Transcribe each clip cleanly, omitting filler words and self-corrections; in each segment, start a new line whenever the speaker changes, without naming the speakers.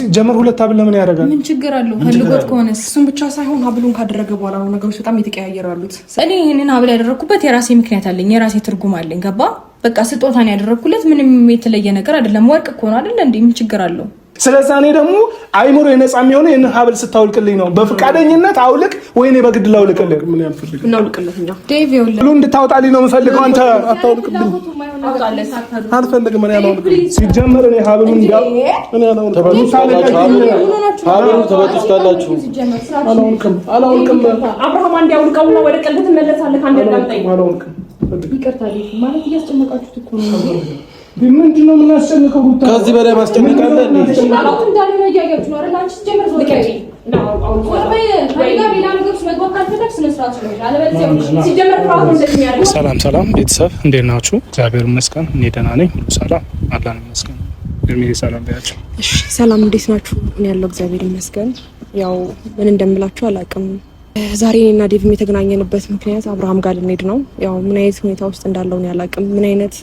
ጀመር ሁለት ሀብል ለምን ያደርጋል?
ምን ችግር አለው? ፈልጎት ከሆነስ እሱን ብቻ ሳይሆን ሀብሉን ካደረገ በኋላ ነው ነገሮች በጣም የተቀያየሩ ያሉት። እኔ ይሄንን ሀብል ያደረኩበት የራሴ ምክንያት አለኝ፣ የራሴ ትርጉም አለኝ። ገባ? በቃ ስጦታን ያደረኩለት ምንም የተለየ ነገር አይደለም። ወርቅ እኮ ነው አይደል እንዴ? ምን ችግር አለው?
ስለዚህ እኔ ደግሞ አይምሮ የነጻ የሚሆነው የነ ሀብል ስታውልቅልኝ ነው። በፍቃደኝነት አውልቅ ወይኔ በግድ ላውልቅልህ? ምን ያልፈልግ
እናውልቅልኝኛ ዴቭ ይወለ
እንድታወጣልኝ ነው የምፈልገው። አንተ አታውልቅልኝ። አልፈልግም። እኔ አላውልቅልኝ። ሲጀመር እኔ ሀብሉን ጋር እኔ አላውልቅም።
ሀብሉን ተበጥስታላችሁ።
አላውልቅም።
አብርሃም አንዴ አውልቀውና ወደ ቀልብ ትመለሳለህ። አንዴ ዳምጠኝ። አላውልቅም። ይቅርታ ማለት እያስጨነቃችሁት እኮ ነው። ምንድን ነው የምናስጨንቀው? ሩታ
ከዚህ በላይ ማስጨነቅ አለ እንዴ?
ሰላም ቤተሰብ እንዴት ናችሁ? እግዚአብሔር ይመስገን እኔ ደህና ነኝ። ሁሉ ሰላም አላህ ይመስገን። ሰላም ባያችሁ።
እሺ ሰላም እንዴት ናችሁ? እኔ ያለው እግዚአብሔር ይመስገን። ያው ምን እንደምላችሁ አላውቅም። ዛሬ እኔና ዴቭም የተገናኘንበት ምክንያት አብርሃም ጋር ልንሄድ ነው። ያው ምን አይነት ሁኔታ ውስጥ እንዳለው ነው ያላውቅም። ምን አይነት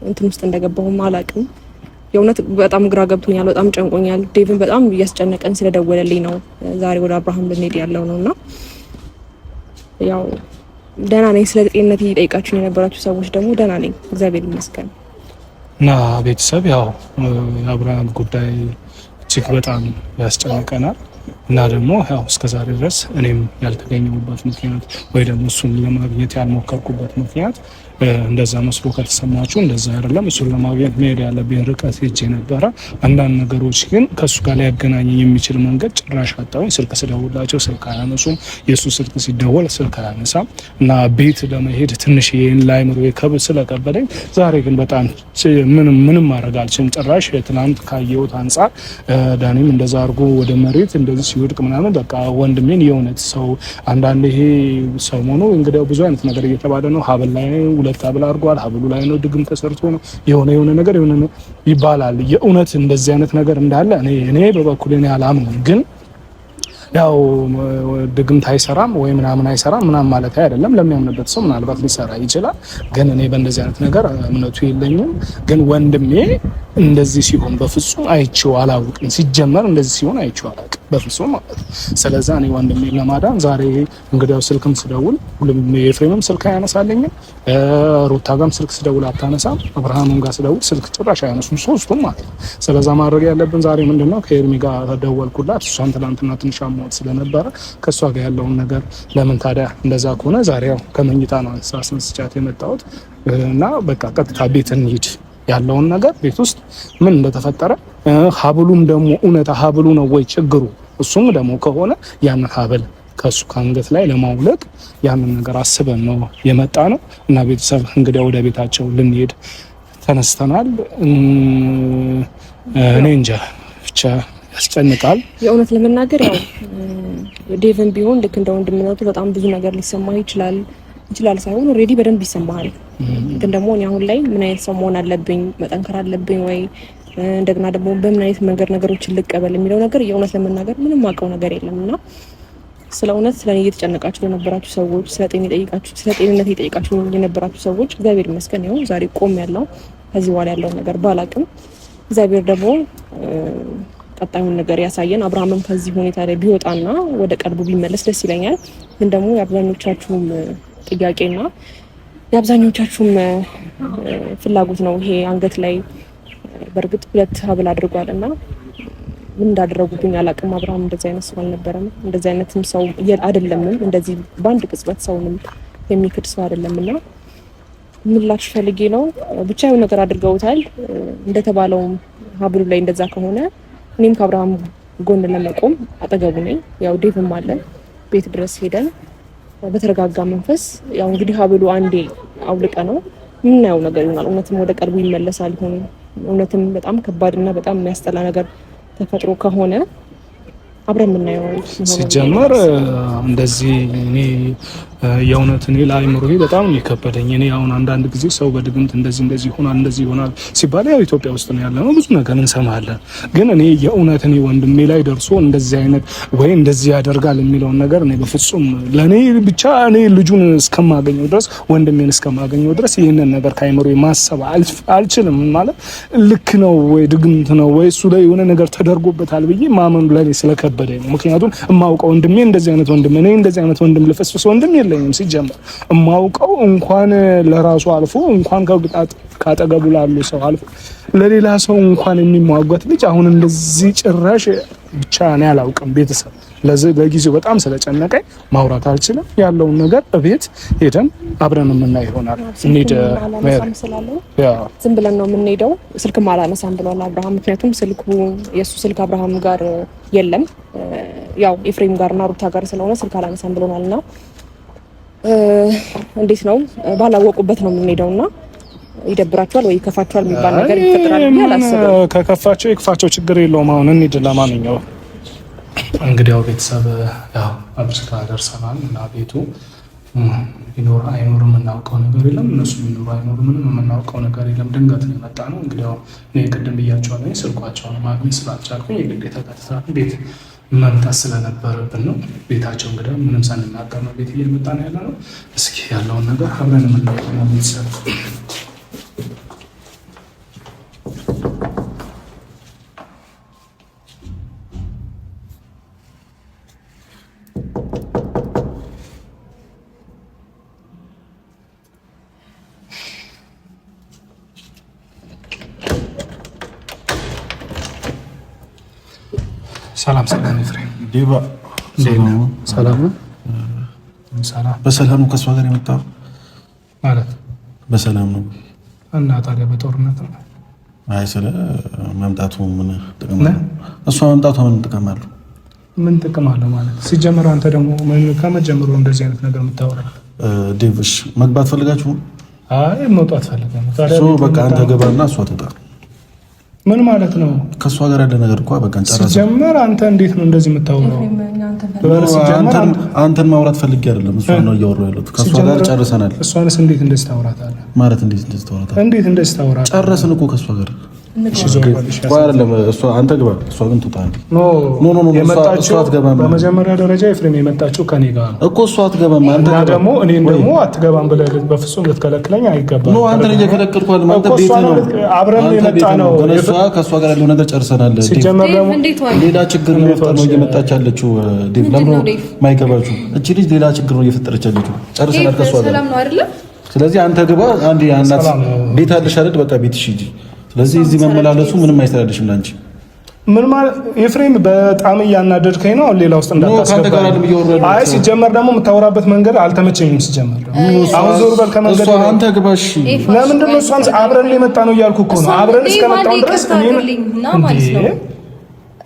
እንትን ውስጥ እንደገባሁም አላውቅም። የእውነት በጣም ግራ ገብቶኛል፣ በጣም ጨንቆኛል። ዴቭን በጣም እያስጨነቀን ስለደወለልኝ ነው ዛሬ ወደ አብርሃም ልንሄድ ያለው ነውና ያው ደህና ነኝ። ስለ ጤንነት እየጠየቃችሁ የነበራችሁ ሰዎች ደግሞ ደህና ነኝ እግዚአብሔር ይመስገን።
እና ቤተሰብ ያው የአብርሃም ጉዳይ እጅግ በጣም ያስጨንቀናል እና ደግሞ ያው እስከዛሬ ድረስ እኔም ያልተገኘሁበት ምክንያት ወይ ደግሞ እሱን ለማግኘት ያልሞከርኩበት ምክንያት እንደዛ መስሎ ከተሰማችሁ እንደዛ አይደለም። እሱን ለማግኘት መሄድ ያለብኝ ርቀት ሄጄ ነበረ። አንዳንድ ነገሮች ግን ከእሱ ጋር ሊያገናኝ የሚችል መንገድ ጭራሽ አጣሁኝ። ስልክ ስደውላቸው ስልክ አያነሱም። የእሱ ስልክ ሲደወል ስልክ አያነሳም እና ቤት ለመሄድ ትንሽ ይህን ላይምሮ ከብድ ስለከበደኝ ዛሬ ግን በጣም ምንም ማድረግ አልችልም። ጭራሽ ትናንት ካየሁት አንጻር ዳኒም እንደዛ አድርጎ ወደ መሬት እንደዚህ ሲወድቅ ምናምን በቃ ወንድሜን የእውነት ሰው አንዳንድ ይሄ ሰሞኑ እንግዲህ ብዙ አይነት ነገር እየተባለ ነው። ሀብል ላይ ሁለት ሀብል አድርጓል። ሀብሉ ላይ ነው ድግም ተሰርቶ ነው የሆነ ነገር ይባላል። የእውነት እንደዚህ አይነት ነገር እንዳለ እኔ በበኩሌ አላምንም። ግን ያው ድግምት አይሰራም ወይ ምናምን አይሰራም ምናምን ማለት አይደለም። ለሚያምንበት ሰው ምናልባት ሊሰራ ይችላል። ግን እኔ በእንደዚህ አይነት ነገር እምነቱ የለኝም። ግን ወንድሜ እንደዚህ ሲሆን በፍጹም አይቼው አላውቅም። ሲጀመር እንደዚህ ሲሆን አይቼው አላውቅም በፍጹም ማለት ነው። ስለዚህ እኔ ወንድሜ ለማዳን ዛሬ እንግዲያው ስልክም ስደውል ሁሉም የፍሬምም ስልክ አያነሳልኝም፣ ሩታ ጋርም ስልክ ስደውል አታነሳም፣ አብርሃምም ጋር ስደውል ስልክ ጭራሽ አያነሱም ሶስቱም ማለት ነው። ስለዚህ ማድረግ ያለብን ዛሬ ምንድነው ከኤርሚ ጋር ደወልኩላት። እሷን ትናንትና ትንሽ አሟት ስለነበረ ከእሷ ጋር ያለውን ነገር ለምን ታዲያ እንደዛ ከሆነ ዛሬ ያው ከመኝታ ነው አስነስቻት የመጣሁት እና በቃ ቀጥታ ቤት እንሂድ ያለውን ነገር ቤት ውስጥ ምን እንደተፈጠረ ሀብሉም ደግሞ እውነታ ሀብሉ ነው ወይ ችግሩ እሱም ደግሞ ከሆነ ያን ሀብል ከሱ ከአንገት ላይ ለማውለቅ ያንን ነገር አስበን ነው የመጣ ነው እና ቤተሰብ እንግዲህ ወደ ቤታቸው ልንሄድ ተነስተናል። እኔ እንጃ ብቻ ያስጨንቃል።
የእውነት ለመናገር ያው ዴቭን ቢሆን ልክ እንደ ወንድምነቱ በጣም ብዙ ነገር ሊሰማህ ይችላል ሳይሆን ኦልሬዲ በደንብ ይሰማሃል። ግን ደግሞ እኔ አሁን ላይ ምን አይነት ሰው መሆን አለብኝ፣ መጠንከር አለብኝ ወይ እንደገና ደግሞ በምን አይነት መንገድ ነገሮችን ልቀበል የሚለው ነገር የእውነት ለመናገር ምንም አውቀው ነገር የለምና ስለ እውነት ስለኔ እየተጨነቃችሁ ለነበራችሁ ሰዎች፣ ስለ ጤንነት እየጠየቃችሁ የነበራችሁ ሰዎች እግዚአብሔር ይመስገን ያው ዛሬ ቆም ያለው ከዚህ በኋላ ያለው ነገር ባላቅም እግዚአብሔር ደግሞ ቀጣዩን ነገር ያሳየን። አብርሃምም ከዚህ ሁኔታ ላይ ቢወጣና ወደ ቀልቡ ቢመለስ ደስ ይለኛል። ግን ደግሞ የአብዛኞቻችሁም ጥያቄና የአብዛኞቻችሁም ፍላጎት ነው ይሄ አንገት ላይ በእርግጥ ሁለት ሀብል አድርጓልና ምን እንዳደረጉብኝ አላውቅም። አብርሃም እንደዚህ አይነት ሰው አልነበረም፣ እንደዚህ አይነትም ሰው አይደለም። እንደዚህ በአንድ ቅጽበት ሰውንም የሚክድ ሰው አይደለምና ምን ላችሁ ፈልጌ ነው ብቻ የሆነ ነገር አድርገውታል። እንደተባለውም ሀብሉ ላይ እንደዛ ከሆነ እኔም ከአብርሃም ጎን ለመቆም አጠገቡ ነኝ። ያው ዴቭም አለ ቤት ድረስ ሄደን በተረጋጋ መንፈስ ያው እንግዲህ ሀብሉ አንዴ አውልቀ ነው ምናየው ነገር ይሆናል። እውነትም ወደ ቀልቡ ይመለሳል ይሆን? እውነትም በጣም ከባድና በጣም የሚያስጠላ ነገር ተፈጥሮ ከሆነ አብረን የምናየው
ሲጀመር እንደዚህ እኔ የእውነት እኔ ለአይምሮዬ በጣም የከበደኝ እኔ አሁን አንዳንድ ጊዜ ሰው በድግምት እንደዚህ ይሆናል ሲባል ያው ኢትዮጵያ ውስጥ ነው ያለነው ብዙ ነገር እንሰማለን። ግን እኔ የእውነት እኔ ወንድሜ ላይ ደርሶ እንደዚህ አይነት ወይ እንደዚህ ያደርጋል የሚለውን ነገር እኔ በፍጹም ለኔ ብቻ እኔ ልጁን እስከማገኘው ድረስ ወንድሜን እስከማገኘው ድረስ ይህንን ነገር ከአይምሮዬ ማሰብ አልችልም። ማለት ልክ ነው ወይ ድግምት ነው ወይ እሱ ላይ የሆነ ነገር ተደርጎበታል ብዬ ማመኑ ለኔ ስለከበደኝ ነው። ምክንያቱም እማውቀው ወንድሜ እንደዚህ አይነት ወንድም እኔ እንደዚህ አይነት ወንድም ልፈስፍስ ወንድም የለኝም ሲጀመር እማውቀው እንኳን ለራሱ አልፎ እንኳን ካጠገቡ ላሉ ሰው አልፎ ለሌላ ሰው እንኳን የሚሟገት ልጅ አሁን እንደዚህ ጭራሽ ብቻ እኔ አላውቅም። ቤተሰብ ለጊዜው በጣም ስለጨነቀኝ ማውራት አልችልም። ያለውን ነገር እቤት ሄደን አብረን የምናይ ይሆናል። እንሂድ
ዝም ብለን ነው የምንሄደው። ስልክም አላነሳም ብሏል አብርሃም። ምክንያቱም የእሱ ስልክ አብርሃም ጋር የለም፣ ያው ኤፍሬም ጋርና ሩታ ጋር ስለሆነ ስልክ አላነሳም ብሎናልና እንዴት ነው ባላወቁበት ነው የምንሄደውና ይደብራቸዋል ወይ ይከፋቸዋል የሚባል ነገር ይፈጠራል ብዬ አላስብም።
ከከፋቸው ይክፋቸው ችግር የለውም። አሁን እንሂድ። ለማንኛውም እንግዲህ ያው ቤተሰብ ያው አብስካ ደርሰናል እና ቤቱ ይኖር አይኖር የምናውቀው ነገር የለም። እነሱ ይኖር አይኖር ምንም የምናውቀው ነገር የለም። ድንገት ነው የመጣ ነው። እንግዲህ ያው እኔ ቅድም ብያቸዋለሁ ስልኳቸውን ማግኘት ስላልቻልኩኝ የግዴታ ቀጥታ ቤት መምጣት ስለነበረብን ነው። ቤታቸው እንግዲህ ምንም ሳንናገር ነው ቤት እየመጣ ነው ያለ ነው። እስኪ ያለውን ነገር አብረን የምናውቀው ነው ቤተሰብ ሰላም ኤፍሬም
ዲባ
ሰላም
በሰላም ነው ከእሷ ጋር የመጣው
ማለት
በሰላም ነው
እና ታዲያ በጦርነት ነው?
አይ ስለ መምጣቱ ምን ጥቅም አለው? እሷ መምጣቱ ምን ጥቅም አለው?
ምን ጥቅም አለው ማለት ሲጀመር አንተ ደግሞ ከመጀመሩ እንደዚህ አይነት ነገር የምታወራ
ዴቭሽ መግባት ፈልጋችሁ?
አይ መውጣት ፈልገን
ታዲያ በቃ አንተ ገባና እሷ ትውጣ።
ምን ማለት ነው?
ከሷ ጋር ያለ ነገር እኮ በቃ ጨረሰ።
ሲጀመር አንተ እንዴት ነው እንደዚህ የምታወራው?
አንተን ማውራት ፈልጌ አይደለም፣ እሷን ነው እያወራሁ ያለሁት። ከሷ ጋር ጨርሰናል።
እሷንስ እንዴት እንደዚህ ታወራታለህ?
ማለት እንዴት እንደዚህ ታወራታለህ? ጨረስን እኮ ከሷ ጋር አንተ ግባ፣ እሷ ግን ትውጣ። እሷ አትገባም።
በመጀመሪያ ደረጃ ኤፍሬም የመጣችው ከኔ ጋር ነው
እኮ እሷ አትገባም። አንተ
ደግሞ እኔም ደግሞ አትገባም ብለህ በፍጹም ልትከለክለኝ አይገባም።
አንተን እየከለከልኩ አይደለም፣ አንተ ቤት ነው
አብረን የመጣ ነው።
ከእሷ ጋር ያለው ነገር ጨርሰናል።
ሲጀመር ደግሞ
ሌላ ችግር ነው እየመጣች ያለችው። ለምን ነው የማይገባችሁ? እቺ ልጅ ሌላ ችግር ነው እየፈጠረች ያለችው። ጨርሰናል ከእሷ ጋር። ስለዚህ አንተ ግባ። አንድ ያናት ቤት አለሽ አይደል? በቃ ቤትሽ ሂጂ። ስለዚህ እዚህ መመላለሱ ምንም አይስተላልሽም ላንቺ።
ምን ማለት ኤፍሬም በጣም እያናደድከኝ ነው። ሌላ ውስጥ እንዳታስገባ። አይ ሲጀመር ደግሞ የምታወራበት መንገድ አልተመቸኝም። ሲጀመር አሁን ዞር በል ከመንገድ።
አንተ ግባሽ።
ለምንድን ነው እሷን አብረን የመጣ ነው እያልኩ እኮ ነው። አብረን እስከመጣን ድረስ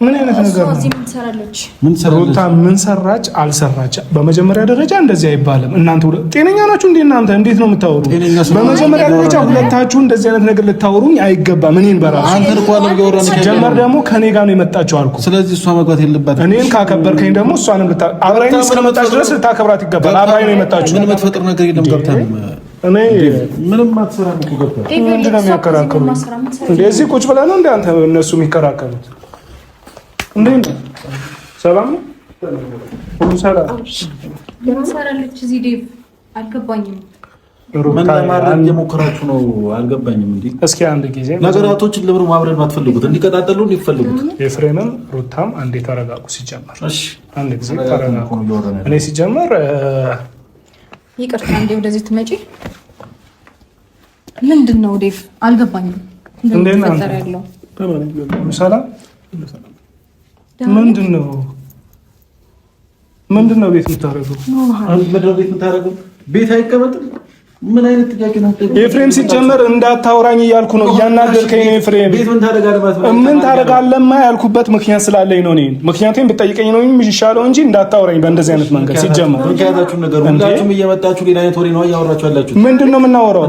ምን አይነት ነገር ነው? ሩታ ምን ሰራች አልሰራች? በመጀመሪያ ደረጃ እንደዚህ አይባልም። እናንተ ጤነኛ ናችሁ እንዴ? እናንተ እንዴት ነው የምታወሩ? በመጀመሪያ ደረጃ ሁለታችሁ እንደዚህ አይነት ነገር ልታወሩኝ አይገባም። እኔን በራሱ ጀመር ደግሞ ከኔ ጋር ነው የመጣችው አልኩ።
ስለዚህ እሷ መግባት የለባትም።
እኔን ካከበርከኝ ደግሞ እሷንም አብራኝ እስከመጣች ድረስ ልታከብራት ይገባል። አብራኝ ነው የመጣችው።
ምንም የምትፈጥር ነገር የለም። ገብታ
እኔ
ምንም አትሰራም እኮ ገብታ።
ምንድን ነው የሚያከራክሩ? እንደዚህ ቁጭ ብለህ ነው እንደ አንተ እነሱ የሚከራከሩት? እንዴት ነው? ሰላም ነው? ሁሉ ሰላም
ለምሳሌ እዚህ ዴቭ አልገባኝም።
ምን ለማድረግ እየሞከራችሁ ነው? አልገባኝም። እንዴ እስኪ
አንድ ጊዜ
ነገራቶችን ለምን ማብረድ ማትፈልጉት? እንዲቀጣጠሉ እንዲፈልጉት
ኤፍሬምም ሩታም አንዴ ተረጋጉ። ሲጀመር እሺ አንድ ጊዜ ተረጋጉ። እኔ ሲጀመር
ይቅርታ እንዴ ወደዚህ ትመጪ ምንድን ነው ዴቭ? አልገባኝም።
እንዴት ነው ያለው? ሰላም ምንድን ነው ቤት የምታደርገው?
ቤት አይቀመጥም ምን አይነት ጥያቄ ነው?
ኤፍሬም ሲጀመር እንዳታወራኝ እያልኩ ነው። እያናደርከኝ ነው ኤፍሬም። ምን ታደርጋለህ ያልኩበት ምክንያት ስላለኝ ነው። እኔ ምክንያቱም ብጠይቀኝ ነው የሚሻለው እንጂ እንዳታወራኝ በእንደዚህ አይነት መንገድ። ሲጀመር
ምክንያታችሁ ነገር ሁላችሁም እየመጣችሁ ሌላ አይነት ወሬ ነው እያወራችሁ ያላችሁት።
ምንድን ነው የምናወራው?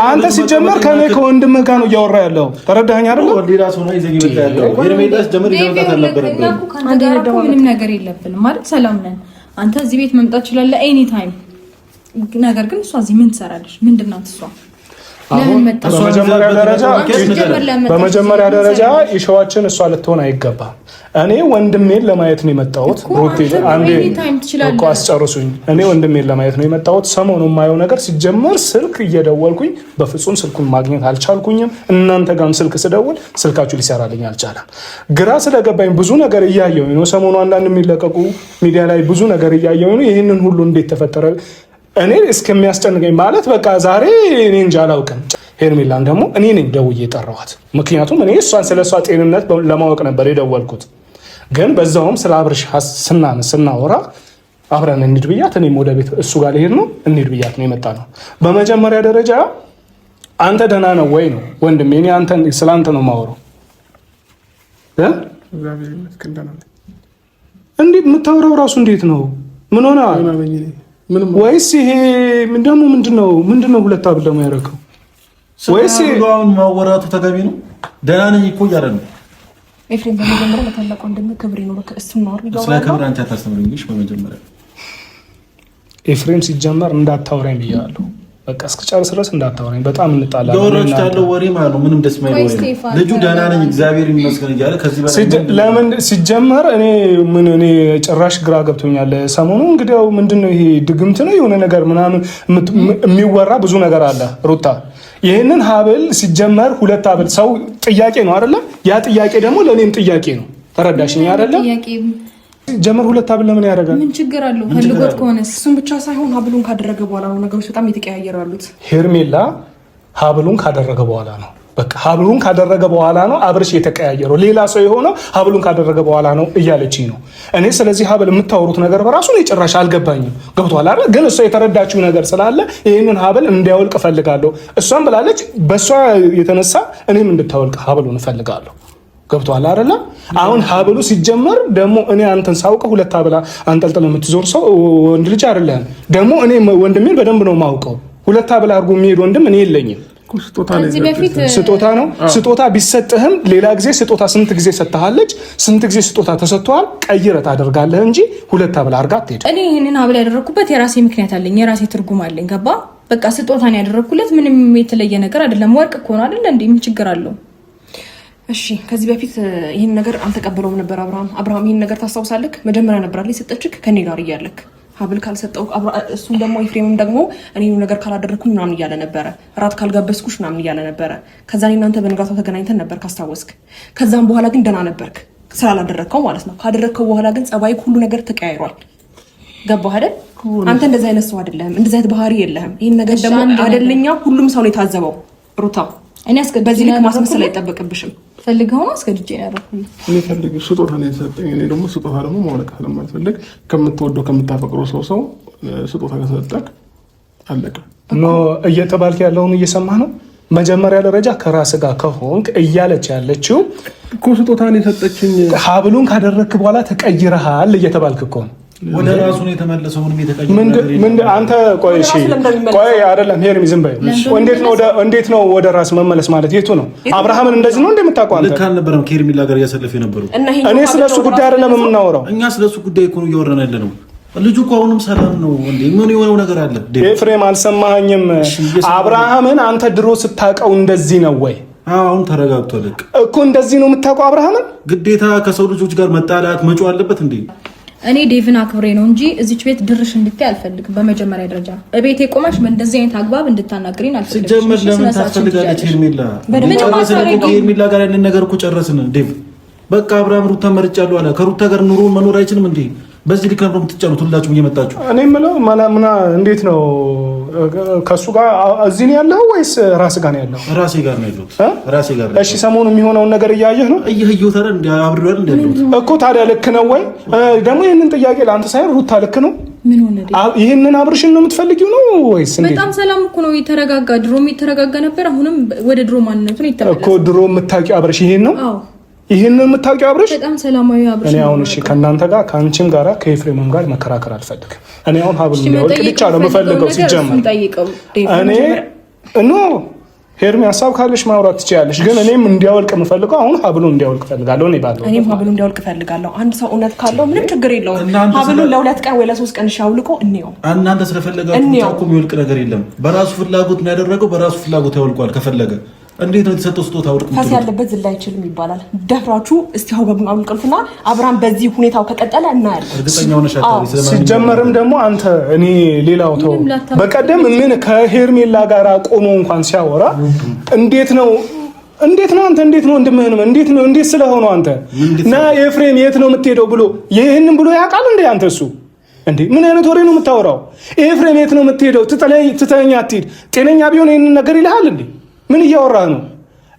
አንተ ሲጀመር ከኔ ከወንድምህ ጋር ነው እያወራ ያለው። ተረዳኸኝ አይደል?
ሌላ ሰው ነው ይዘኝ ይመጣ ያለው። የርሜዳስ ጀመር ይዘምጣት አልነበረብንም።
አንተ ደግሞ ምንም ነገር የለብንም ማለት ሰላም ነን። አንተ እዚህ ቤት መምጣት ይችላል ኤኒ ታይም ነገር ግን እሷ እዚህ ምን ትሰራለች? ምንድናት እሷ?
በመጀመሪያ ደረጃ ኢሾዋችን እሷ ልትሆን አይገባም። እኔ ወንድሜን ለማየት ነው የመጣሁት። ሩቲ አንዴ እኮ አስጨርሱኝ። እኔ ወንድሜን ለማየት ነው የመጣሁት። ሰሞኑን የማየው ነገር ሲጀመር ስልክ እየደወልኩኝ በፍጹም ስልኩን ማግኘት አልቻልኩኝም። እናንተ ጋርም ስልክ ስደውል ስልካችሁ ሊሰራልኝ አልቻለም። ግራ ስለገባኝ ብዙ ነገር እያየሁኝ ነው። ሰሞኑ አንዳንድ የሚለቀቁ ሚዲያ ላይ ብዙ ነገር እያየሁኝ ነው። ይህንን ሁሉ እንዴት ተፈጠረ እኔ እስከሚያስጨንቀኝ ማለት በቃ ዛሬ እኔ እንጃ አላውቅም። ሄርሜላን ደግሞ እኔ ነኝ ደውዬ የጠራኋት። ምክንያቱም እኔ እሷን ስለሷ ጤንነት ለማወቅ ነበር የደወልኩት። ግን በዛውም ስለ አብርሽ ስናወራ አብረን እንሂድ ብያት እኔም ወደ ቤት እሱ ጋር ልሄድ ነው እንሂድ ብያት ነው የመጣ ነው። በመጀመሪያ ደረጃ አንተ ደህና ነው ወይ ነው ወንድሜ። እኔ ስለ አንተ ነው የማወራው። እንዴት የምታወራው ራሱ እንዴት ነው? ምን ሆነ? ወይስ ይሄ ደግሞ ምንድነው ሁለት አብል ደግሞ ያደረገው? ወይስ አሁን ማወራቱ ተገቢ ነው? ደህና ነኝ እኮ እያለ ነው
ኤፍሬም። በመጀመሪያ ለታላቁ ወንድም ክብር ነው። እሱ ነው
ስለ ክብር አንቺ አታስተምሪኝሽ። በመጀመሪያ
ኤፍሬም ሲጀመር እንዳታወራኝ ብያለሁ። በቃ እስከጨርስ ድረስ እንዳታወራኝ። በጣም እንጣላለን።
ያወራች ያለው ወሬ ማለት ነው ምንም ደስ የማይል ወሬ ነው። ልጁ ደህና ነኝ እግዚአብሔር ይመስገን እያለ ከዚህ በላይ
ለምን ሲጀመር እኔ ጭራሽ ግራ ገብቶኛል። ሰሞኑ እንግዲህ ምንድነው ይሄ ድግምት ነው የሆነ ነገር ምናምን የሚወራ ብዙ ነገር አለ። ሩታ ይህንን ሀብል ሲጀመር ሁለት ሀብል ሰው ጥያቄ ነው አይደለ? ያ ጥያቄ ደግሞ ለእኔም ጥያቄ ነው። ተረዳሽኝ አይደለ? ጀመር ሁለት ሀብል ለምን ያደርጋል?
ምን ችግር አለው? ፈልጎት ከሆነ እሱን ብቻ ሳይሆን ሀብሉን ካደረገ በኋላ ነው ነገሮች በጣም የተቀያየሩ ያሉት።
ሄርሜላ ሀብሉን ካደረገ በኋላ ነው በቃ ሀብሉን ካደረገ በኋላ ነው አብርሽ የተቀያየረው። ሌላ ሰው የሆነው ሀብሉን ካደረገ በኋላ ነው እያለችኝ ነው። እኔ ስለዚህ ሀብል የምታወሩት ነገር በራሱ ነው ጭራሽ አልገባኝም። ገብቷል አይደል? ግን እሷ የተረዳችው ነገር ስላለ ይህንን ሀብል እንዲያወልቅ እፈልጋለሁ። እሷም ብላለች በእሷ የተነሳ እኔም እንድታወልቅ ሀብሉን እፈልጋለሁ። ገብቷል አይደለ? አሁን ሀብሉ ሲጀመር ደግሞ እኔ አንተን ሳውቀው ሁለት ሀብል አንጠልጥለ የምትዞር ሰው ወንድ ልጅ አይደለም። ደግሞ እኔ ወንድሜን በደንብ ነው የማውቀው። ሁለት ሀብል አድርጎ የሚሄድ ወንድም እኔ የለኝም። ስጦታ ነው። ስጦታ ቢሰጥህም ሌላ ጊዜ ስጦታ ስንት ጊዜ ሰጥሃለች? ስንት ጊዜ ስጦታ ተሰጥቷል? ቀይረህ ታደርጋለህ እንጂ ሁለት ሀብል አድርጋ አትሄድም።
እኔ ይህንን ሀብል ያደረኩበት የራሴ ምክንያት አለኝ፣ የራሴ ትርጉም አለኝ። ገባ? በቃ ስጦታን ያደረኩለት ምንም የተለየ ነገር አይደለም። ወርቅ እኮ ነው አይደል እንዴ? ምን ችግር አለው?
እሺ ከዚህ በፊት ይህን ነገር አልተቀበለውም ነበር አብርሃም ይህን ነገር ታስታውሳለህ? መጀመሪያ ነበር አይደል የሰጠችህ ከኔ ጋር እያለክ ሀብል ካልሰጠው እሱም ደግሞ ኤፍሬምም ደግሞ እኔ ነገር ካላደረኩኝ ምናምን እያለ ነበረ። እራት ካልጋበዝኩሽ ምናምን እያለ ነበረ። ከዛ እናንተ በንጋታው ተገናኝተን ነበር ካስታወስክ። ከዛም በኋላ ግን ደህና ነበርክ ስላላደረግከው ማለት ነው። ካደረግከው በኋላ ግን ጸባይክ ሁሉ ነገር ተቀያይሯል። ገባህ አይደል? አንተ እንደዚህ አይነት ሰው አይደለህም። እንደዚህ አይነት ባህሪ የለህም። ይህን ነገር ደግሞ አይደለኛ ሁሉም ሰው ነው የታዘበው። ሩታ እኔ በዚህ ልክ ማስመሰል አይጠበቅብሽም። ፈልገው ነው አስገድጄ ነው ያደረኩኝ።
እኔ ፈልግ ስጦታ ነው የሰጠኝ። እኔ ደግሞ ስጦታ ደግሞ ማውለቅ ስለማልፈልግ ከምትወደው ከምታፈቅረው ሰው ስጦታ ከሰጠክ አለቀ
ኖ እየተባልክ ያለውን እየሰማህ ነው። መጀመሪያ ደረጃ ከራስ ጋር ከሆንክ እያለች ያለችው
እኮ ስጦታ ነው የሰጠችኝ።
ሀብሉን ካደረክ በኋላ ተቀይረሃል እየተባልክ እኮ ነው።
ወደ ራሱ ነው የተመለሰው።
ምን አንተ ቆይ አይደለም ሄርሚ ዝም በይ። እንዴት ነው ወደ ራስ መመለስ ማለት የቱ ነው? አብርሃምን እንደዚህ ነው እንደምታውቀው አንተ
ልክ አልነበረም። ከሄርሜላ ጋር እያሰለፈ የነበረው
እኔ ስለሱ ጉዳይ አይደለም የምናወራው።
እኛ ስለሱ ጉዳይ እኮ ነው እያወራን ያለ ነው። ልጁ እኮ አሁንም ሰላም ነው እንዴ? ምን የሆነው ነገር አለ?
ኤፍሬም አልሰማኸኝም? አብርሃምን አንተ ድሮ ስታውቀው እንደዚህ ነው ወይ?
አሁን ተረጋግቷል
እኮ። እንደዚህ ነው የምታውቀው አብርሃምን?
ግዴታ ከሰው ልጆች ጋር መጣላት መጮህ አለበት እንዴ?
እኔ ዴቭን አክብሬ ነው እንጂ እዚች ቤት ድርሽ እንድታይ አልፈልግም። በመጀመሪያ ደረጃ እቤቴ ቆማሽ በእንደዚህ አይነት አግባብ እንድታናግሪን አልፈልግም።
ሲጀመር ለምን ታስፈልጋለች ሄርሜላ? ሄርሜላ ጋር ያለን ነገር እኮ ጨረስን ዴቭ። በቃ አብርሃም ሩታ መርጫለሁ አለ። ከሩታ ጋር ኑሮ መኖር አይችልም እንዴ? በዚህ ልክ ነው የምትጫሉት ሁላችሁም እየመጣችሁ።
እኔ የምለው እንዴት ነው ከሱ ጋር እዚህ ነው ያለው ወይስ ራስ ጋር ነው ያለው?
ራሴ ጋር ነው ያለው። ራሴ ጋር ነው።
እሺ ሰሞኑን የሚሆነውን ነገር እያየህ ነው?
እየህየው ታዲያ እንደ አብሬዋል እንደ ያለው
እኮ። ታዲያ ልክ ነው ወይ? ደግሞ ይሄንን ጥያቄ ለአንተ ሳይሆን ሩታ ልክ ነው?
ምን ሆነ?
ይሄንን አብርሽን ነው የምትፈልጊው ነው ወይስ እንዴት?
በጣም ሰላም እኮ ነው የተረጋጋ። ድሮም የተረጋጋ ነበር። አሁንም ወደ ድሮ ማንነቱ ነው የተመለሰው
እኮ። ድሮ የምታውቂው አብርሽ ይሄን ነው? አዎ ይሄንን የምታውቂው አብርሽ
በጣም ሰላማዊ አብርሽ።
እኔ አሁን እሺ ከእናንተ ጋር ከአንቺም ጋር ከኤፍሬምም ጋር መከራከር አልፈልግም። እኔ አሁን ሀብል እንዲያወልቅ ብቻ ነው የምፈልገው። ሲጀመር እኔ ሄርሚ ሀሳብ ካለሽ ማውራት ትችያለሽ፣ ግን እኔም እንዲያወልቅ የምፈልገው አሁን ሀብሉን እንዲያወልቅ ፈልጋለሁ። እኔም
ሀብሉን እንዲያወልቅ ፈልጋለሁ። አንድ ሰው እውነት ካለው ምንም ችግር የለውም። ሀብሉን ለ2 ቀን ወይ ለ3 ቀን አውልቆ እንየው። እናንተ
ስለፈለጋችሁ እኮ የሚወልቅ ነገር የለም። በራሱ ፍላጎት ነው ያደረገው። በራሱ ፍላጎት ያወልቋል ከፈለገ። እንዴት ነው የተሰጠው ስጦታ አውልቅ
ፈስ ያለበት ዝላ አይችልም ይባላል። ደፍራችሁ እስቲ ሀብሉን አውልቁልና አብራም በዚህ ሁኔታው ከቀጠለ እናያለን።
እርግጠኛ ሆነሽ አታውሪ።
ሲጀመርም ደግሞ አንተ እኔ ሌላው ተው በቀደም ምን ከሄርሜላ ጋር ቆሞ እንኳን ሲያወራ እንዴት ነው አንተ እንዴት ነው እንደምን እንዴት ስለሆነ አንተ ና ኤፍሬም የት ነው የምትሄደው ብሎ ይሄንን ብሎ ያውቃል እንዴ? አንተ እሱ እንዴ ምን አይነት ወሬ ነው የምታወራው? ኤፍሬም የት ነው የምትሄደው ትተኛ አትሄድ። ጤነኛ ቢሆን ይሄንን ነገር ይልሃል እንዴ? ምን እያወራህ ነው?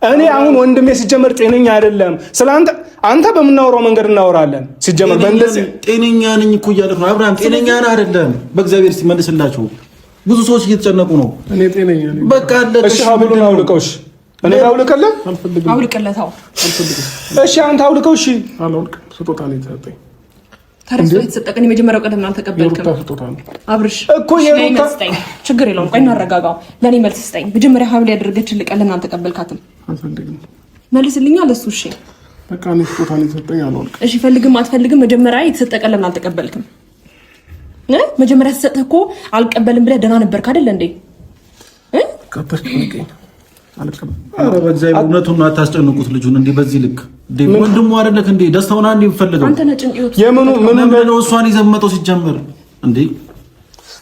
እኔ አሁን ወንድሜ ሲጀመር ጤነኛ አይደለም። ስለአንተ አንተ በምናወራው መንገድ እናወራለን። ሲጀመር በእንደዚህ
ጤነኛ ነኝ እኮ እያልኩ ነው። አብርሃም ጤነኛ ነህ አይደለም? በእግዚአብሔር እስቲ መልስላችሁ። ብዙ ሰዎች እየተጨነቁ ነው።
እኔ ጤነኛ ነኝ።
በቃ አለቀ።
እሺ ሀብሉን አውልቀው። እሺ እኔ አውልቀለህ?
አውልቀለታው።
እሺ አንተ አውልቀው። እሺ
አላውልቅም። ስጦታ ነው የተሰጠኝ።
ተረስቶ የተሰጠቀን የመጀመሪያው ቀን ምናምን ተቀበልከም? አብርሽ
እኮ የሩታ
ችግር የለውም። ቆይ እናረጋጋው። ለኔ መልስ ስጠኝ። መጀመሪያ ሀብል ያደረገችልህ ቀን ለምን አልተቀበልካትም?
አልፈልግም።
መልስልኝ አለ እሱ። እሺ
በቃ እኔ ስጦታ ነው የተሰጠኝ። አላውልቅም።
እሺ ፈልግም አትፈልግም መጀመሪያ የተሰጠ ቀን ለምን አልተቀበልክም? መጀመሪያ ተሰጠህ እኮ አልቀበልም ብለህ ደህና ነበርክ አይደል እንዴ?
ቀጥታ ልቀኝ አልቀበል።
ኧረ በእግዚአብሔር እውነቱን አታስጨንቁት ልጁን እንዴ በዚህ ልክ። ወንድሙ አይደለክ እንዴ? ደስታውን አንዴ ፈልገው።
አንተ ነጭ እንዴ
የምኑ ምን
ነው እሷን ይዘመተው ሲጀመር እንዴ?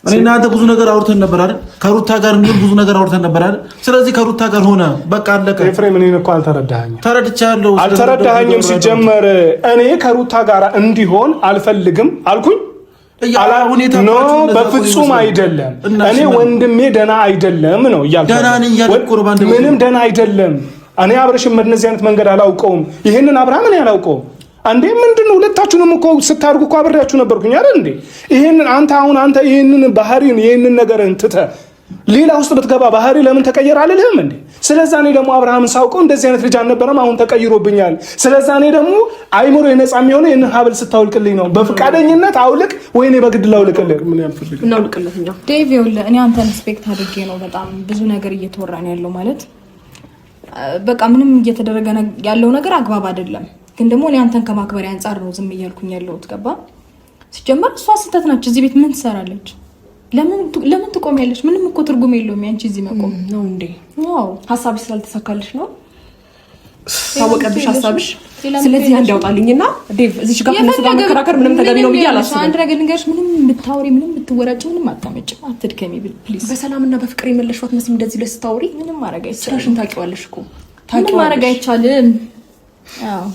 እኔና አንተ ብዙ ነገር አውርተን ነበር አይደል? ከሩታ ጋር እንዴ ብዙ ነገር አውርተን ነበር አይደል? ስለዚህ ከሩታ ጋር ሆነ በቃ አለቀ።
ኤፍሬም እኔን እኮ አልተረዳኸኝም።
ተረድቻለሁ።
አልተረዳኸኝም። ሲጀመር እኔ ከሩታ ጋር እንዲሆን አልፈልግም አልኩኝ። ኖ በፍጹም አይደለም። እኔ ወንድሜ ደና አይደለም ነው እያልኩ ምንም ደና አይደለም። እኔ አብረሽም በእነዚህ አይነት መንገድ አላውቀውም። ይሄንን አብርሃም እኔ አላውቀውም። አንዴ ምንድነው ሁለታችሁንም እኮ ስታርጉ እኮ አብሬያችሁ ነበርኩኝ አይደል እንዴ? ይሄንን አንተ ይሄንን ባህሪን ይሄንን ነገርን ትተህ ሌላ ውስጥ ብትገባ ባህሪ ለምን ተቀየረ አልልህም እንዴ? ስለዛ እኔ ደግሞ አብርሃምን ሳውቀው እንደዚህ አይነት ልጅ አልነበረም፣ አሁን ተቀይሮብኛል። ስለዛ እኔ ደግሞ አይምሮ የነጻ የሚሆነው ይሄንን ሀብል ስታውልቅልኝ ነው። በፍቃደኝነት አውልቅ ወይ እኔ በግድ ላውልቅልህ?
ምን ያልፈልግ
እናውልቅልህ።
ዴቭ ይኸውልህ እኔ አንተን ሪስፔክት አድርጌ ነው በጣም ብዙ ነገር እየተወራ ነው ያለው ማለት በቃ ምንም እየተደረገ ያለው ነገር አግባብ አይደለም። ግን ደግሞ እኔ አንተን ከማክበሪያ አንፃር ነው ዝም እያልኩኝ ያለሁት። ገባ? ሲጀመር እሷ ስህተት ናች። እዚህ ቤት ምን ትሰራለች? ለምን ትቆሚያለሽ? ምንም እኮ ትርጉም የለውም ያንቺ እዚህ መቆም
ነው እንዴ?
ዋው
ሐሳብሽ ስላልተሳካልሽ ነው ታወቀብሽ ሐሳብሽ። ስለዚህ አንድ ያውጣልኝና ዴቭ እዚህ ጋር ከነሱ ጋር መከራከር ምንም ተገቢ ነው ብዬ አላስብም።
አንድ ነገር ልንገርሽ፣ ምንም ብታወሪ ምንም ብትወራጭ ምንም አታመጭም። አትድከሚ ፕሊዝ።
በሰላምና በፍቅር የመለሽዋት መስም እንደዚህ ለስታወሪ
ምንም ማድረግ አይቻልም።
ስራሽን ታውቂዋለሽ እኮ
ምንም ማድረግ አይቻልም። አዎ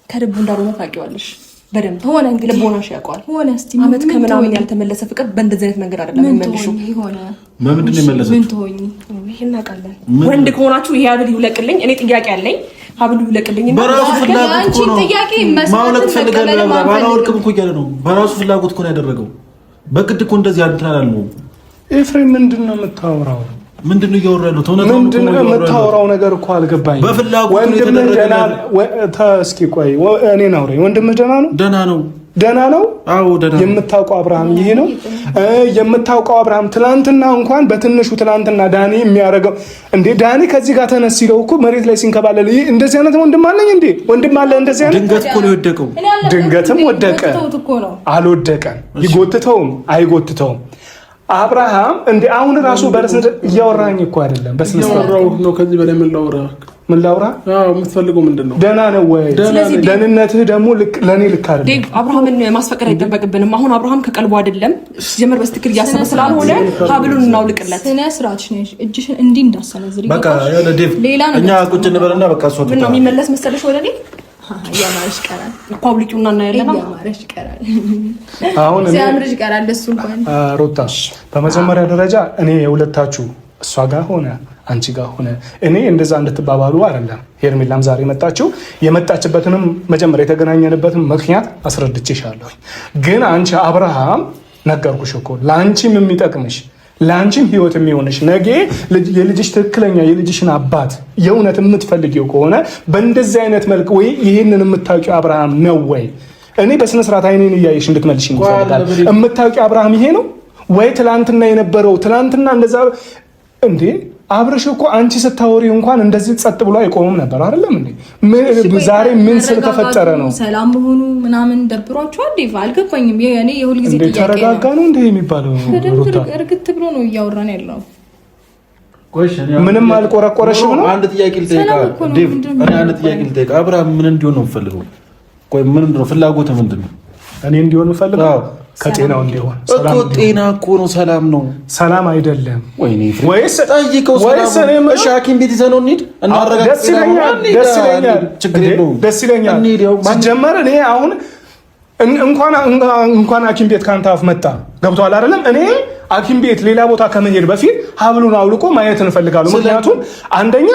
ከልቡ እንዳልሆነ ታውቂዋለሽ በደንብ
ሆነ። እንግዲህ
ልቦናሽ ያውቀዋል።
ሆነ እስቲ
አመት ከምናምን ያልተመለሰ ፍቅር በእንደዚህ አይነት መንገድ አይደለም የሚመልሽው።
ሆነ
በምንድን ነው የመለሰው?
ምን ትሆኚ?
ይሄን እናውቃለን። ወንድ ከሆናችሁ ይሄ ሀብል ይውለቅልኝ፣ እኔ ጥያቄ አለኝ። ሀብሉ ይውለቅልኝ እና
በራሱ ፍላጎት እኮ ነው ማውለቅ ፈልጋለሁ። ባላወልቅም እኮ እያለ ነው። በራሱ ፍላጎት እኮ ነው ያደረገው። በግድ እኮ እንደዚህ አድርታላል ነው።
ኤፍሬም ምንድን ነው የምታወራው?
ምንድን ነው እያወራህ ያለው?
ምንድን ነው የምታወራው ነገር እኮ አልገባኝም።
በፍላጎት ነው የተደረገው።
እስኪ ቆይ እኔን አውራኝ። ወንድምህ ደህና ነው? ደህና ነው።
አዎ ደህና ነው።
የምታውቀው አብርሃም ይሄ ነው የምታውቀው አብርሃም። ትላንትና እንኳን በትንሹ ትላንትና ዳኒ የሚያደርገው እንዴ ዳኒ ከዚህ ጋር ተነስ ሲለው እኮ መሬት ላይ ሲንከባለል እንደዚህ አይነት ወንድም አለኝ እንዴ? ወንድም አለ እንደዚህ አይነት?
ድንገት እኮ ነው የወደቀው።
ድንገትም ወደቀ። አልወደቀም። ይጎትተውም አይጎትተውም አብርሃም እንዴ አሁን ራሱ በረሰደ እያወራኝ እኮ አይደለም። በስነ ስርዓት
ነው። ከዚህ በላይ ምን ላውራ? የምትፈልገው ምንድን ነው?
ደህና ነው ወይ? ደህንነትህ ደግሞ ለኔ ልክ አይደለም።
ዴቭ አብርሃምን ማስፈቀድ አይጠበቅብንም። አሁን አብርሃም ከቀልቡ አይደለም ጀመር በስትክክል እያሰበ ስላልሆነ ሀብሉን እናውልቅለት።
ስነ ስርዓትሽ ነሽ። እጅሽን እንዲህ እንዳሰነዝሪ
በቃ ያለ ዴቭ እኛ ቁጭ እንበልና በቃ እሷ
ምን ነው የሚመለስ መሰለሽ ወደ እኔ
ያማርሽ ቀራል
ፓብሊኩና እና ያለና
ያማርሽ ቀራል
አሁን
ሲያምርሽ ቀራል። እሱ እንኳን
ሩታ በመጀመሪያ ደረጃ እኔ የሁለታችሁ እሷ ጋር ሆነ አንቺ ጋር ሆነ እኔ እንደዛ እንድትባባሉ አይደለም ሄርሜላም ዛሬ መጣችው። የመጣችበትንም መጀመሪያ የተገናኘንበትን ምክንያት አስረድቼሻለሁ። ግን አንቺ አብርሃም ነገርኩሽ እኮ ለአንቺም የሚጠቅምሽ ለአንቺም ህይወት የሚሆንሽ ነገ የልጅሽ ትክክለኛ የልጅሽን አባት የእውነት የምትፈልጊው ከሆነ በእንደዚህ አይነት መልክ ወይ ይህንን የምታውቂው አብርሃም ነው ወይ? እኔ በስነ ስርዓት አይኔን እያየሽ እንድትመልሽኝ ይፈልጋል። የምታውቂው አብርሃም ይሄ ነው ወይ? ትላንትና የነበረው ትላንትና እንደዛ እንዴ አብርሽ እኮ አንቺ ስታወሪ እንኳን እንደዚህ ጸጥ ብሎ አይቆምም ነበር አይደለም እንዴ? ዛሬ ምን ስለተፈጠረ ነው?
ሰላም መሆኑ ምናምን ደብሯቸዋል? ዴቭ አልገባኝም። እኔ የሁል ጊዜ ጥያቄ ነው።
ተረጋጋ ነው እንዴ የሚባለው?
እርግጥ ብሎ ነው እያወራን ያለው።
ምንም አልቆረቆረሽም ነው?
አንድ ጥያቄ ልጠይቃ ዴቭ፣ እኔ አንድ ጥያቄ ልጠይቃ። አብርሃም ምን እንዲሆን ነው የምፈልገው? ቆይ ምን እንደው ፍላጎትህ ምንድን ነው?
እኔ እንዲሆን የምፈልገው ከጤናው እንዲሆን።
እኮ ጤና እኮ ነው፣ ሰላም ነው።
ሰላም አይደለም
ወይስ ጠይቀው? ሰላም እሺ፣ ሐኪም ቤት ይዘነው እንሂድ፣ እናረጋግጥ።
ደስ ይለኛል።
ችግር የለውም፣
ደስ ይለኛል። ሲጀመር እኔ አሁን እንኳን ሐኪም ቤት ካንተ አፍ መጣ ገብቷል አይደለም? እኔ ሐኪም ቤት ሌላ ቦታ ከመሄድ በፊት ሀብሉን አውልቆ ማየት እንፈልጋለሁ። ምክንያቱም አንደኛ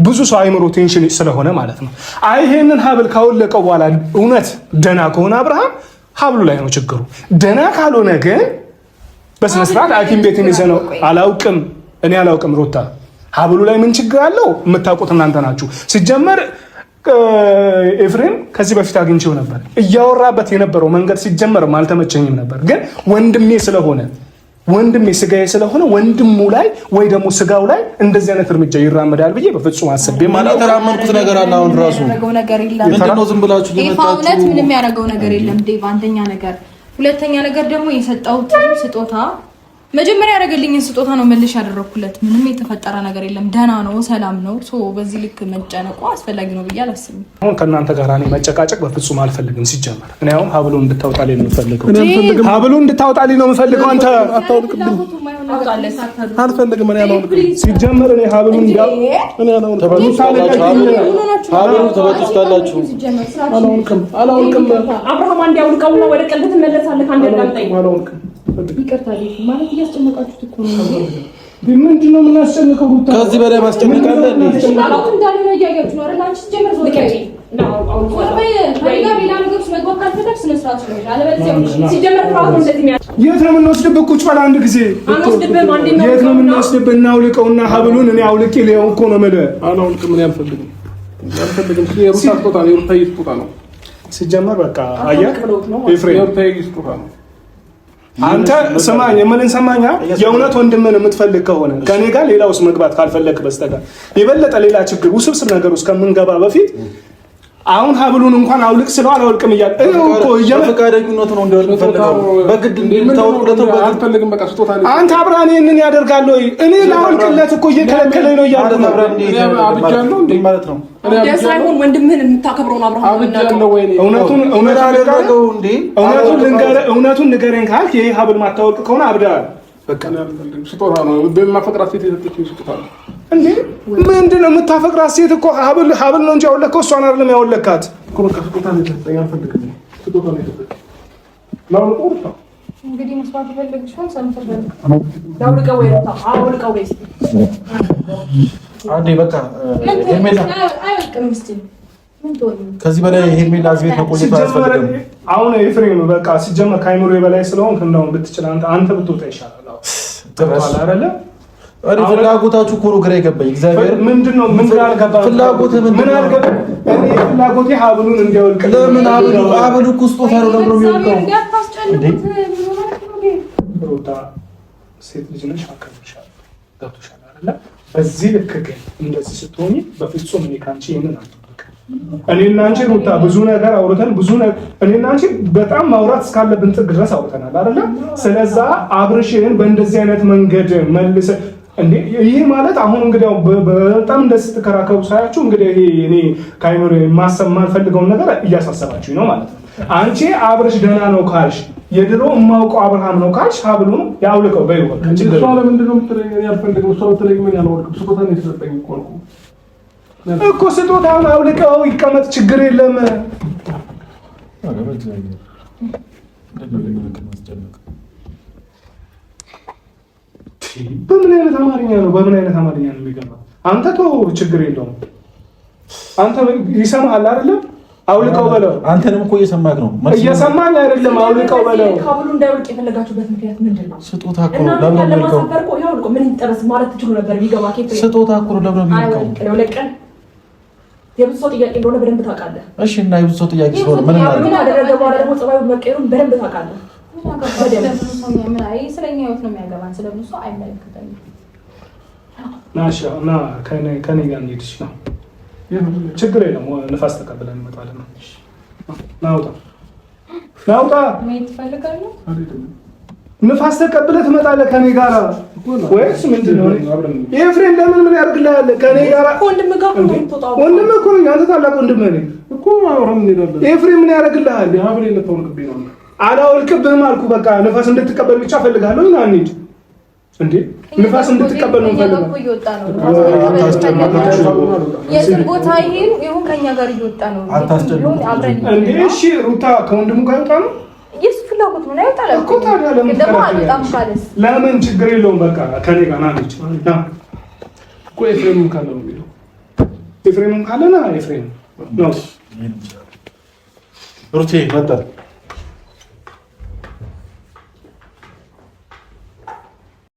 ብዙ ሰው አይምሮ ቴንሽን ስለሆነ ማለት ነው። አይ ይሄንን ሀብል ካወለቀው በኋላ እውነት ደና ከሆነ አብርሃም ሀብሉ ላይ ነው ችግሩ። ደና ካልሆነ ግን በስነ ስርዓት ሐኪም ቤት ይዘነው። አላውቅም፣ እኔ አላውቅም። ሩታ ሀብሉ ላይ ምን ችግር አለው የምታውቁት እናንተ ናችሁ። ሲጀመር ኤፍሬም ከዚህ በፊት አግኝቼው ነበር። እያወራበት የነበረው መንገድ ሲጀመርም አልተመቸኝም ነበር። ግን ወንድሜ ስጋዬ ስለሆነ ወንድሙ ላይ ወይ ደግሞ ስጋው ላይ እንደዚህ አይነት እርምጃ ይራመዳል ብዬ በፍጹም አስቤ ማለት
የተራመንኩት ነገር አለ። አሁን ራሱ ምንድነው ዝም ብላችሁ
የመጣችሁ? ምንም ያደረገው ነገር የለም ዴቭ፣ አንደኛ ነገር። ሁለተኛ ነገር ደግሞ የሰጠሁት ስጦታ መጀመሪያ ያደረገልኝን ስጦታ ነው መልሽ ያደረኩለት። ምንም የተፈጠረ ነገር የለም። ደህና ነው፣ ሰላም ነው። በዚህ ልክ መጨነቁ አስፈላጊ ነው ብዬ አላስብም። አሁን
ከእናንተ ጋር እኔ መጨቃጨቅ በፍጹም አልፈልግም። ሲጀመር እኔ አሁን ሀብሉን እንድታወጣልኝ ነው የምፈልገው። ሀብሉን እንድታወጣልኝ ነው የምፈልገው። አንተ አታውልቅብኝ። አልፈልግም። እኔ አላውልቅም። ሲጀመር እኔ ሀብሉን
ተበጥስታላችሁ።
አላውልቅም።
አብርሃም አንድ ያውልቀው ነው ወደ ቀልብ ትመለሳለህ። አንድ ያውልቀው
አላውልቅም።
ይቅርታ ማለት እያስጨነቃችሁት እኮ ነው።
ምንድን ነው የምናስጨንቀው?
ከዚህ በላይ ማስጨነቅ አለ እንዴ?
አላውቅም እንዳለ ነው እያያችሁ ነው አይደል? አንቺ ጀመር ነው የት
ነው የምንወስድብህ? ቁጭ በል አንድ ጊዜ። የት ነው የምንወስድብህ? እናውልቀውና ሀብሉን እኔ አውልቄ ሊያው እኮ ነው የምልህ።
አላውልቅም። እኔ አልፈልግም። የሩታ ስጦታ ነው፣ የሩታ ስጦታ ነው።
ሲጀመር በቃ አየህ ኤፍሬም፣
የሩታ ስጦታ ነው።
አንተ ስማኝ፣ የምልን ሰማኛ። የእውነት ወንድምን የምትፈልግ ከሆነ ከኔ ጋር ሌላ ውስጥ መግባት ካልፈለግ በስተቀር የበለጠ ሌላ ችግር ውስብስብ ነገር ውስጥ ከምንገባ በፊት አሁን ሀብሉን እንኳን አውልቅ ስለው አላውልቅም እያለ እኮ
ፈቃደኝነት ነው እንደው ፈልገው በግድ እንድታውቁለት
አልፈልግም። በቃ ስጦታ ነው።
አንተ አብርሃም ይሄንን ያደርጋል ወይ? እኔ ላውልቅለት እኮ እየከለከለኝ ነው እያልኩ ነው።
አብጃለሁ እንዴ ማለት ነው።
ሳይሆን ወንድምህን የምታከብረው ነው አብርሃም።
አብጃለሁ ወይ?
እውነቱን ንገረኝ ካልክ ይሄ ሀብል ማታወልቅ ከሆነ አብዳል። በቃ
ስጦታ ነው። በማፈቅራት ሴት የሰጠችኝ ስጦታ ነው።
እንዴ ምንድን ነው የምታፈቅራት ሴት እኮ ሀብል ነው እንጂ ያወለከው እሷን አይደለም ያወለካት
እኮ። በቃ ስጦታ ነው የሰጠኝ። አልፈልግም። ስጦታ ነው የሰጠኝ። ላውልቀው ነው
እንግዲህ መስዋዕት ፈልግሽውን ሰምተሻል። ላውልቀው ወይ ነው? አውልቀው ወይስ
አንዴ በቃ ሄርሜላ
አይወልቅም። እስቲ
ከዚህ በላይ ሄርሜላ እዚህ ቤት መቆየት አያስፈልግም።
አሁን ኤፍሬም በቃ ሲጀመር ከአይምሮ በላይ ስለሆንክ እንደውም ብትችል አንተ ብትወጣ ይሻላል። ተባለ አይደለ?
አሪ ፍላጎታችሁ እኮ ነው ግራ የገባኝ። እግዚአብሔር
ምንድነው? ምን ጋር ገባ?
ፍላጎትህ
ምን አልገባ? እኔ ፍላጎቴ ሀብሉን እንዲያወልቅ።
ለምን ሀብሉ እኮ ስጦታ ነው ለምን ነው የሚወልቀው?
ሩታ ሴት ልጅ ነሽ፣ አከብርሻለሁ። ገብቶሻል አይደለ? በዚህ ልክ ግን እንደዚህ ስትሆኚ በፍጹም እኔ ካንቺ ይሄንን አልጠብቅም። እኔና አንቺ ሩታ ብዙ ነገር አውርተን እኔና አንቺ በጣም ማውራት እስካለብን ጥግ ድረስ አውርተናል አይደለ? ስለዛ አብርሽን በእንደዚህ አይነት መንገድ መልሰ እንዴ ይሄ ማለት አሁን እንግዲህ በጣም እንደዚህ ስትከራከሩ ሳያችሁ እንግዲህ ይሄ እኔ ካይምሮ ማሰብ ማልፈልገውን ነገር እያሳሰባችሁ ነው ማለት ነው። አንቺ አብርሽ ደህና ነው ካልሽ የድሮ የማውቀው አብርሃም ነው ካልሽ ሀብሉን ያውልቀው በይው። በቃ
እሷ ለምንድን ነው የምትለኝ? እኔ አልፈልግም። እሷ ብትለኝ ምን ያላወልቅም። ስጦታ ነው የሰጠኝ እኮ
ስጦታውን አውልቀው ይቀመጥ፣ ችግር የለም። በምን አይነት አማርኛ ነው የሚገባው? አንተ ተው፣ ችግር የለውም። አንተ ይሰማሃል አይደለም? አውልቀው በለው።
አንተንም እኮ እየሰማህ ነው።
እየሰማኝ አይደለም? አውልቀው በለው።
ሀብሉ እንዳይወልቅ የፈለጋችሁበት ምክንያት ምንድን ነው?
ስጦታ እኮ ነው። ለምን ነው የሚልከው?
ምን ይጠበስ ማለት ትችሉ ነበር። ቢገባ
ስጦታ እኮ ነው። ለምን ነው የሚልከው?
የብዙ ሰው ጥያቄ እንደሆነ በደንብ ታውቃለህ።
እሺ፣ እና የብዙ ሰው ጥያቄ ስለሆነ ምን
አደረገ በኋላ ደግሞ ጸባዩ መቀየሩን በደንብ ታውቃለህ።
ስለኛ ህይወት ነው የሚያገባን፣ ስለብዙ ሰው አይመለከተንም።
ናሻ እና ከኔ ጋር እንሂድሽ ነው። ችግር የለም። ንፋስ ተቀብለን እንመጣለን ነው። ናውጣ
መሄድ ትፈልጋለህ?
ንፋስ ተቀብለህ ትመጣለህ ከኔ ጋር ወይስ ምንድን ነው? ኤፍሬም ለምን ምን ያደርግልሃል? ከኔ ጋር ወንድም ጋር ነው የምትወጣው። ወንድም እኮ ነኝ። አንተ ታላቅ ወንድም ነኝ እኮ። አብረን እንሄዳለን። ኤፍሬም ምን ያደርግልሃል? ሀብሌ ልታወልቅብኝ ነው። አላወልቅብህም አልኩ። በቃ ንፋስ እንድትቀበል ብቻ ፈልጋለሁ። ና እንሂድ። እንዴ ንፋስ እንድትቀበል ነው ፈልጋለሁ። እየወጣ ነው።
የትም ቦታ ይሁን ከኛ ጋር እየወጣ ነው። አብረን
እንዴ እሺ። ሩታ ከወንድሙ ጋር ይወጣ ነው።
የሱ ፍላጎት ነው። አይወጣም እኮ ታዲያ ለምን ደግሞ አልወጣም ካለስ
ለምን ችግር የለውም። በቃ ከኔ ጋር ና እንሂድ። ና እኮ ኤፍሬም ካለ ነው የሚለው። ኤፍሬም ካለ ና ኤፍሬም ነው።
ሩቴ መጣ